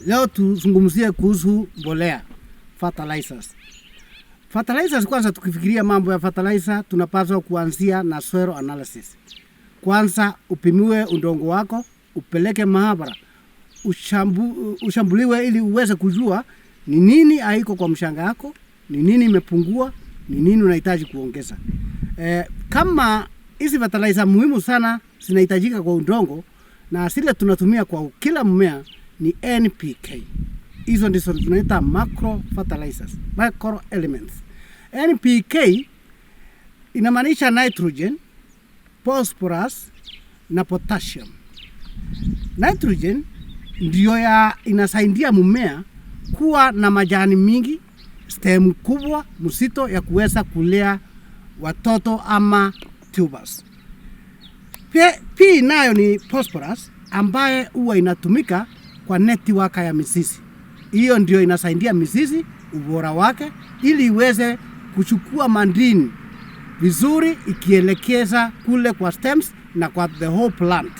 Leo tuzungumzie kuhusu mbolea, fertilizers. Fertilizers, kwanza tukifikiria mambo ya fertilizer, tunapaswa kuanzia na soil analysis. Kwanza upimiwe udongo wako, upeleke maabara, ushambuliwe ili uweze kujua ni nini haiko kwa mshanga yako, ni nini imepungua, ni nini unahitaji kuongeza. Kama hizi fertilizer muhimu sana zinahitajika kwa udongo na zile tunatumia kwa kila mmea ni NPK. Hizo ndizo tunaita macro fertilizers, macro elements. NPK inamaanisha nitrogen, phosphorus na potassium. Nitrogen ndio inasaidia mmea kuwa na majani mingi, stem kubwa, msito ya kuweza kulea watoto ama tubers. Pia nayo ni phosphorus ambaye huwa inatumika kwa network ya mizizi. Hiyo ndio inasaidia mizizi ubora wake ili iweze kuchukua madini vizuri ikielekeza kule kwa stems na kwa the whole plant.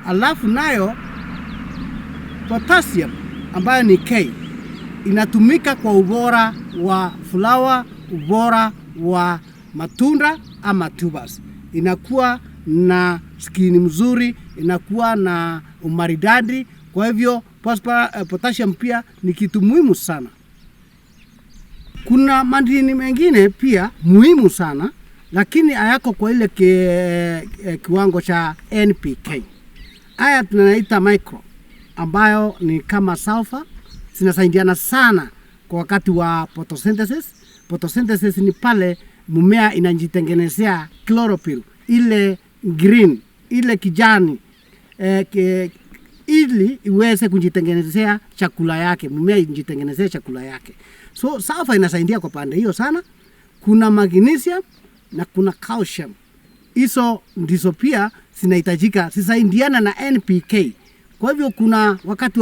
Alafu nayo potassium ambayo ni K inatumika kwa ubora wa flower, ubora wa matunda ama tubers. Inakuwa na skin mzuri, inakuwa na umaridadi. Kwa hivyo potassium pia ni kitu muhimu sana. Kuna madini mengine pia muhimu sana lakini hayako kwa ile kiwango cha NPK. Haya tunaita micro ambayo ni kama sulfur, zinasaidiana sana kwa wakati wa photosynthesis. Photosynthesis ni pale mmea inajitengenezea chlorophyll, ile green, ile kijani, ili iweze kujitengenezea chakula yake, mmea ijitengenezea chakula yake. So sulfur inasaidia kwa pande hiyo sana. Kuna magnesium na kuna calcium. Hizo ndizo pia zinahitajika, zisaidiana na NPK. Kwa hivyo kuna wakati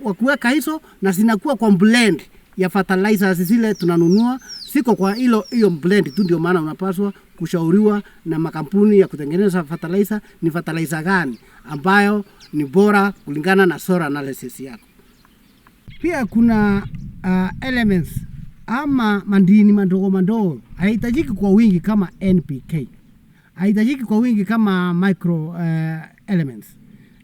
wa kuweka hizo na zinakuwa kwa blend ya fertilizers zile tunanunua, siko kwa hiyo blend tu. Ndio maana unapaswa kushauriwa na makampuni ya kutengeneza fertilizer ni fertilizer gani ambayo ni bora kulingana na soil analysis yako. Pia kuna elements ama madini madogo haihitajiki kwa wingi kama NPK. Haihitajiki kwa wingi kama micro elements.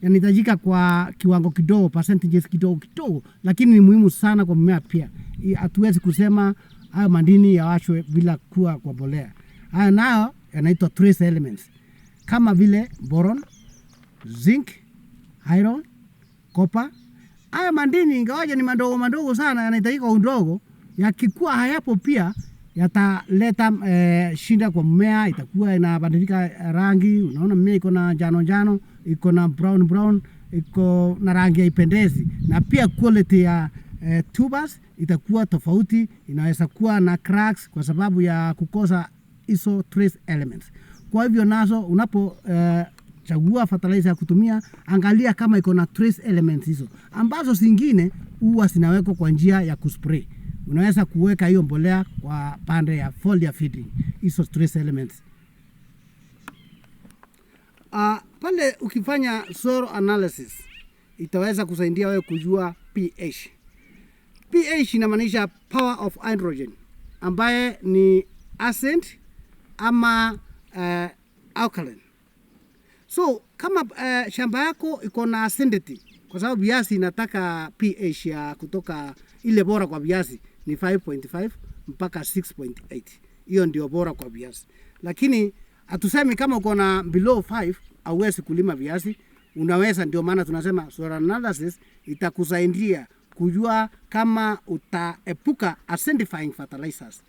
Yanahitajika kwa kiwango kidogo, percentages kidogo, lakini ni muhimu sana kwa mmea pia. Hatuwezi kusema hayo madini yaachwe bila kuwa kwa mbolea. Haya nayo yanaitwa trace elements kama vile boron, zinc, iron, copper. Haya madini ingawaje ni madogo sana, yanahitajika udongo, yakikuwa hayapo pia yataleta shida kwa mmea. Itakuwa inabadilika rangi, unaona mmea iko na njano, iko na brown, iko na rangi haipendezi, na pia quality ya tubers itakuwa tofauti. Inaweza kuwa na cracks kwa sababu ya kukosa hizo trace elements. Kwa hivyo nazo unapo chagua fertilizer ya kutumia, angalia kama iko na trace elements hizo, ambazo zingine huwa zinawekwa kwa njia ya kuspray. Unaweza kuweka hiyo mbolea kwa pande ya foliar feeding, hizo trace elements. Pale ukifanya soil analysis itaweza kusaidia wewe kujua pH. pH inamaanisha power of hydrogen, ambaye ni acid ama alkaline. So kama shamba yako iko na acidity, kwa sababu viazi inataka pH ya kutoka ile bora kwa viazi ni 5.5 mpaka 6.8. Hiyo ndio bora kwa viazi. Lakini hatusemi kama uko na below 5 hauwezi kulima viazi. Unaweza, ndio maana tunasema soil analysis itakusaidia kujua kama utaepuka acidifying fertilizers.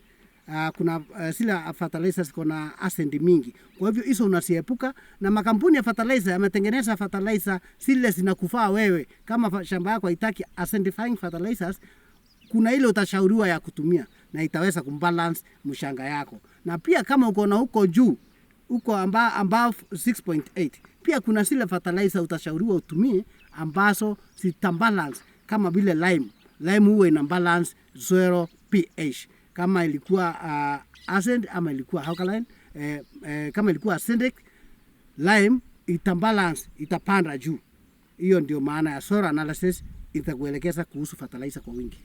Kuna zile fertilizers kuna acid mingi. Kwa hivyo hizo unasiepuka, na makampuni ya fertilizer yametengeneza fertilizer zile zinakufaa wewe. Kama shamba yako haitaki acidifying fertilizers, kuna ile utashauriwa ya kutumia na itaweza kumbalance mshanga yako. Na pia kama uko na huko juu, uko above 6.8, pia kuna zile fertilizer utashauriwa utumie ambazo zitambalance, kama vile lime huwa ina balance soil pH. Kama ilikuwa acid ama ilikuwa alkaline, kama ilikuwa acidic, lime itambalance, itapanda juu. Hiyo ndio maana ya soil analysis itakuelekeza kuhusu fertilizer kwa wingi.